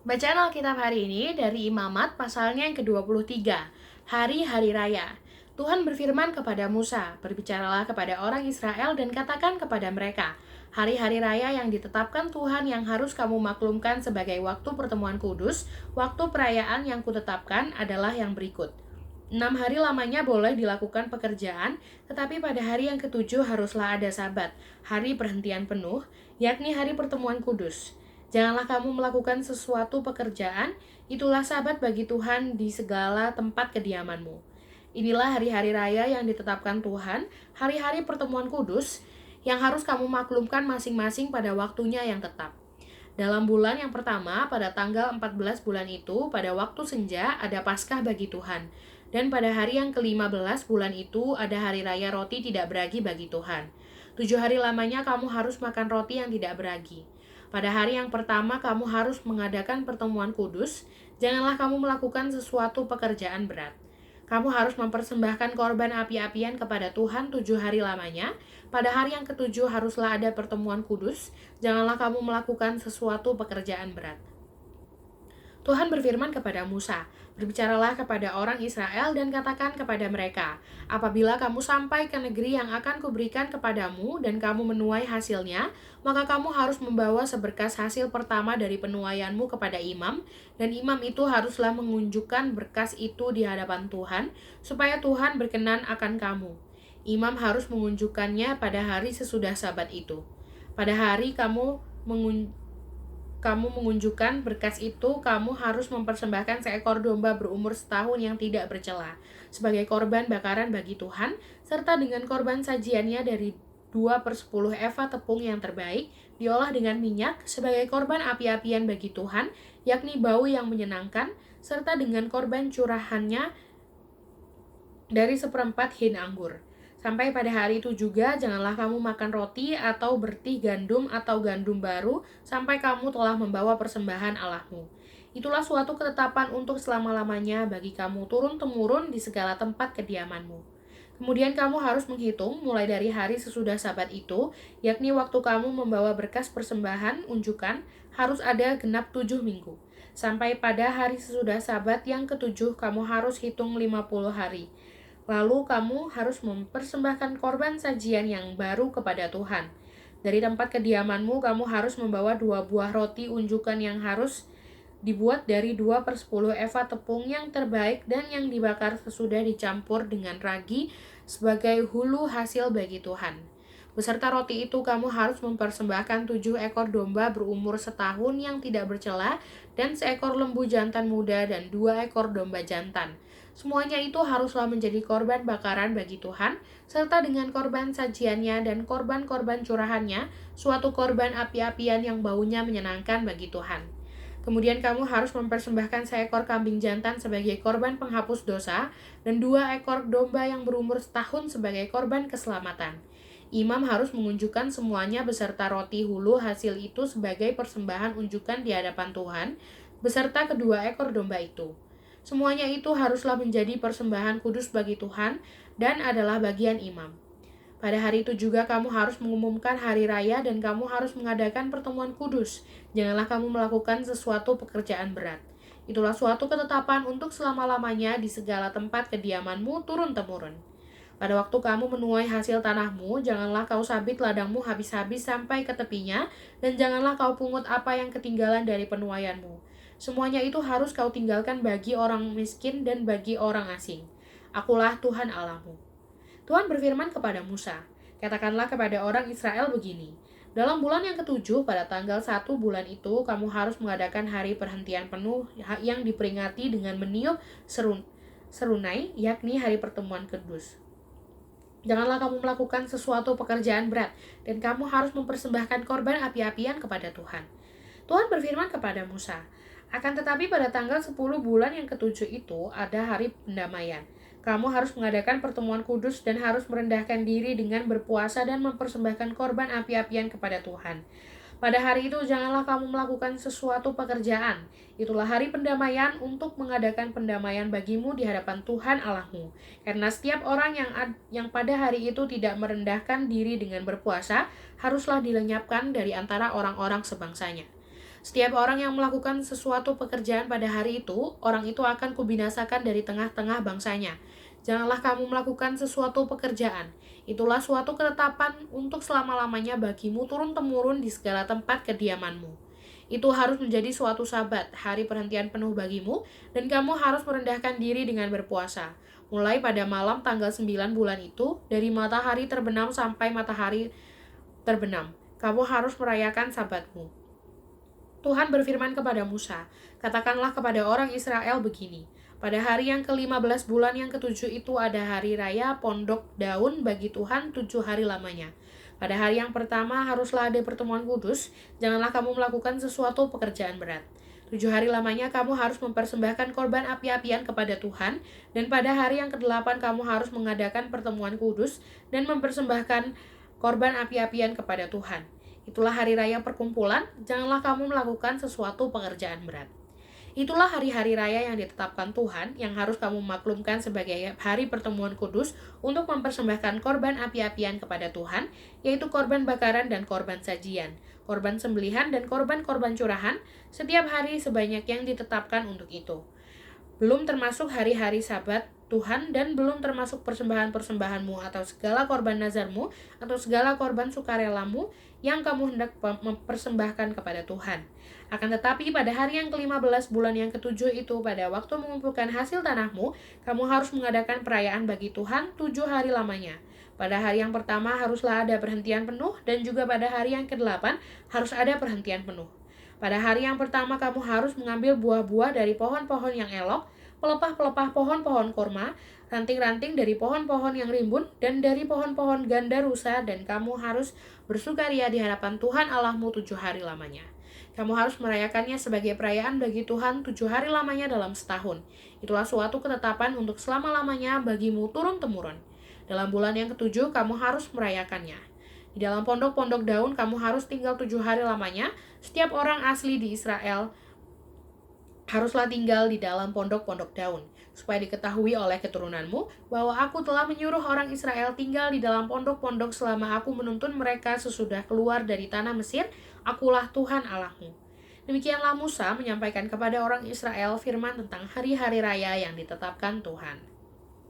Bacaan Alkitab hari ini dari Imamat pasalnya yang ke-23, Hari-Hari Raya. Tuhan berfirman kepada Musa, "Berbicaralah kepada orang Israel dan katakan kepada mereka, hari-hari raya yang ditetapkan Tuhan yang harus kamu maklumkan sebagai waktu pertemuan kudus, waktu perayaan yang kutetapkan adalah yang berikut. 6 hari lamanya boleh dilakukan pekerjaan, tetapi pada hari yang ketujuh haruslah ada sabat, hari perhentian penuh, yakni hari pertemuan kudus. Janganlah kamu melakukan sesuatu pekerjaan, itulah sabat bagi Tuhan di segala tempat kediamanmu. Inilah hari-hari raya yang ditetapkan Tuhan, hari-hari pertemuan kudus, yang harus kamu maklumkan masing-masing pada waktunya yang tetap. Dalam bulan yang pertama, pada tanggal 14 bulan itu, pada waktu senja, ada Paskah bagi Tuhan. Dan pada hari yang ke-15 bulan itu, ada hari raya roti tidak beragi bagi Tuhan. 7 hari lamanya kamu harus makan roti yang tidak beragi. Pada hari yang pertama, kamu harus mengadakan pertemuan kudus. Janganlah kamu melakukan sesuatu pekerjaan berat. Kamu harus mempersembahkan korban api-apian kepada Tuhan 7 hari lamanya. Pada hari yang ketujuh haruslah ada pertemuan kudus. Janganlah kamu melakukan sesuatu pekerjaan berat. Tuhan berfirman kepada Musa, "Berbicaralah kepada orang Israel dan katakan kepada mereka, apabila kamu sampai ke negeri yang akan kuberikan kepadamu dan kamu menuai hasilnya, maka kamu harus membawa seberkas hasil pertama dari penuaianmu kepada imam, dan imam itu haruslah mengunjukkan berkas itu di hadapan Tuhan, supaya Tuhan berkenan akan kamu. Imam harus mengunjukkannya pada hari sesudah sabat itu. Pada hari kamu mengunjukkan berkas itu, kamu harus mempersembahkan seekor domba berumur setahun yang tidak bercela, sebagai korban bakaran bagi Tuhan, serta dengan korban sajiannya dari 2/10 eva tepung yang terbaik, diolah dengan minyak, sebagai korban api-apian bagi Tuhan, yakni bau yang menyenangkan, serta dengan korban curahannya dari 1/4 hin anggur. Sampai pada hari itu juga, janganlah kamu makan roti atau bertih gandum atau gandum baru, sampai kamu telah membawa persembahan Allahmu. Itulah suatu ketetapan untuk selama-lamanya bagi kamu turun-temurun di segala tempat kediamanmu. Kemudian kamu harus menghitung mulai dari hari sesudah sabat itu, yakni waktu kamu membawa berkas persembahan unjukan, harus ada genap 7 minggu. Sampai pada hari sesudah sabat yang ketujuh, kamu harus hitung 50 hari. Lalu kamu harus mempersembahkan korban sajian yang baru kepada Tuhan. Dari tempat kediamanmu, kamu harus membawa 2 buah roti unjukan yang harus dibuat dari 2/10 eva tepung yang terbaik dan yang dibakar sesudah dicampur dengan ragi sebagai hulu hasil bagi Tuhan. Beserta roti itu kamu harus mempersembahkan 7 ekor domba berumur setahun yang tidak bercela, dan seekor lembu jantan muda dan 2 ekor domba jantan. Semuanya itu haruslah menjadi korban bakaran bagi Tuhan, serta dengan korban sajiannya dan korban-korban curahannya, suatu korban api-apian yang baunya menyenangkan bagi Tuhan. Kemudian kamu harus mempersembahkan seekor kambing jantan sebagai korban penghapus dosa, dan 2 ekor domba yang berumur setahun sebagai korban keselamatan. Imam harus mengunjukkan semuanya beserta roti hulu hasil itu sebagai persembahan unjukan di hadapan Tuhan, beserta kedua ekor domba itu. Semuanya itu haruslah menjadi persembahan kudus bagi Tuhan dan adalah bagian imam. Pada hari itu juga kamu harus mengumumkan hari raya dan kamu harus mengadakan pertemuan kudus. Janganlah kamu melakukan sesuatu pekerjaan berat. Itulah suatu ketetapan untuk selama-lamanya di segala tempat kediamanmu turun-temurun. Pada waktu kamu menuai hasil tanahmu, janganlah kau sabit ladangmu habis-habis sampai ke tepinya, dan janganlah kau pungut apa yang ketinggalan dari penuaianmu. Semuanya itu harus kau tinggalkan bagi orang miskin dan bagi orang asing. Akulah Tuhan Allahmu. Tuhan berfirman kepada Musa, "Katakanlah kepada orang Israel begini, dalam bulan yang ketujuh pada tanggal 1 bulan itu, kamu harus mengadakan hari perhentian penuh yang diperingati dengan meniup serunai, yakni hari pertemuan kudus. Janganlah kamu melakukan sesuatu pekerjaan berat, dan kamu harus mempersembahkan korban api-apian kepada Tuhan." Tuhan berfirman kepada Musa, "Akan tetapi pada tanggal 10 bulan yang ketujuh itu ada hari pendamaian. Kamu harus mengadakan pertemuan kudus dan harus merendahkan diri dengan berpuasa dan mempersembahkan korban api-apian kepada Tuhan. Pada hari itu janganlah kamu melakukan sesuatu pekerjaan. Itulah hari pendamaian untuk mengadakan pendamaian bagimu di hadapan Tuhan Allahmu. Karena setiap orang yang pada hari itu tidak merendahkan diri dengan berpuasa, haruslah dilenyapkan dari antara orang-orang sebangsanya. Setiap orang yang melakukan sesuatu pekerjaan pada hari itu, orang itu akan kubinasakan dari tengah-tengah bangsanya. Janganlah kamu melakukan sesuatu pekerjaan. Itulah suatu ketetapan untuk selama-lamanya bagimu turun-temurun di segala tempat kediamanmu. Itu harus menjadi suatu sabat, hari perhentian penuh bagimu, dan kamu harus merendahkan diri dengan berpuasa. Mulai pada malam tanggal 9 bulan itu, dari matahari terbenam sampai matahari terbenam. Kamu harus merayakan sabatmu. Tuhan berfirman kepada Musa, katakanlah kepada orang Israel begini, pada hari yang ke-15 bulan yang ke-7 itu ada hari raya pondok daun bagi Tuhan 7 hari lamanya. Pada hari yang pertama haruslah ada pertemuan kudus, janganlah kamu melakukan sesuatu pekerjaan berat. 7 hari lamanya kamu harus mempersembahkan korban api-apian kepada Tuhan, dan pada hari yang ke-8 kamu harus mengadakan pertemuan kudus dan mempersembahkan korban api-apian kepada Tuhan. Itulah hari raya perkumpulan, janganlah kamu melakukan sesuatu pekerjaan berat. Itulah hari-hari raya yang ditetapkan Tuhan, yang harus kamu maklumkan sebagai hari pertemuan kudus untuk mempersembahkan korban api-apian kepada Tuhan, yaitu korban bakaran dan korban sajian, korban sembelihan dan korban-korban curahan, setiap hari sebanyak yang ditetapkan untuk itu. Belum termasuk hari-hari sabat Tuhan dan belum termasuk persembahan-persembahanmu atau segala korban nazarmu atau segala korban sukarelamu yang kamu hendak mempersembahkan kepada Tuhan. Akan tetapi pada hari yang ke-15 bulan yang ke-7 itu, pada waktu mengumpulkan hasil tanahmu, kamu harus mengadakan perayaan bagi Tuhan 7 hari lamanya. Pada hari yang pertama haruslah ada perhentian penuh, dan juga pada hari yang ke-8 harus ada perhentian penuh. Pada hari yang pertama kamu harus mengambil buah-buah dari pohon-pohon yang elok, pelepah-pelepah pohon-pohon korma, ranting-ranting dari pohon-pohon yang rimbun, dan dari pohon-pohon gandarusa, dan kamu harus bersukaria di hadapan Tuhan Allahmu 7 hari lamanya. Kamu harus merayakannya sebagai perayaan bagi Tuhan 7 hari lamanya dalam setahun. Itulah suatu ketetapan untuk selama-lamanya bagimu turun-temurun. Dalam bulan yang ke-7 kamu harus merayakannya. Di dalam pondok-pondok daun kamu harus tinggal 7 hari lamanya. Setiap orang asli di Israel haruslah tinggal di dalam pondok-pondok daun, supaya diketahui oleh keturunanmu bahwa aku telah menyuruh orang Israel tinggal di dalam pondok-pondok selama aku menuntun mereka sesudah keluar dari tanah Mesir. Akulah Tuhan Allahmu. Demikianlah Musa menyampaikan kepada orang Israel firman tentang hari-hari raya yang ditetapkan Tuhan.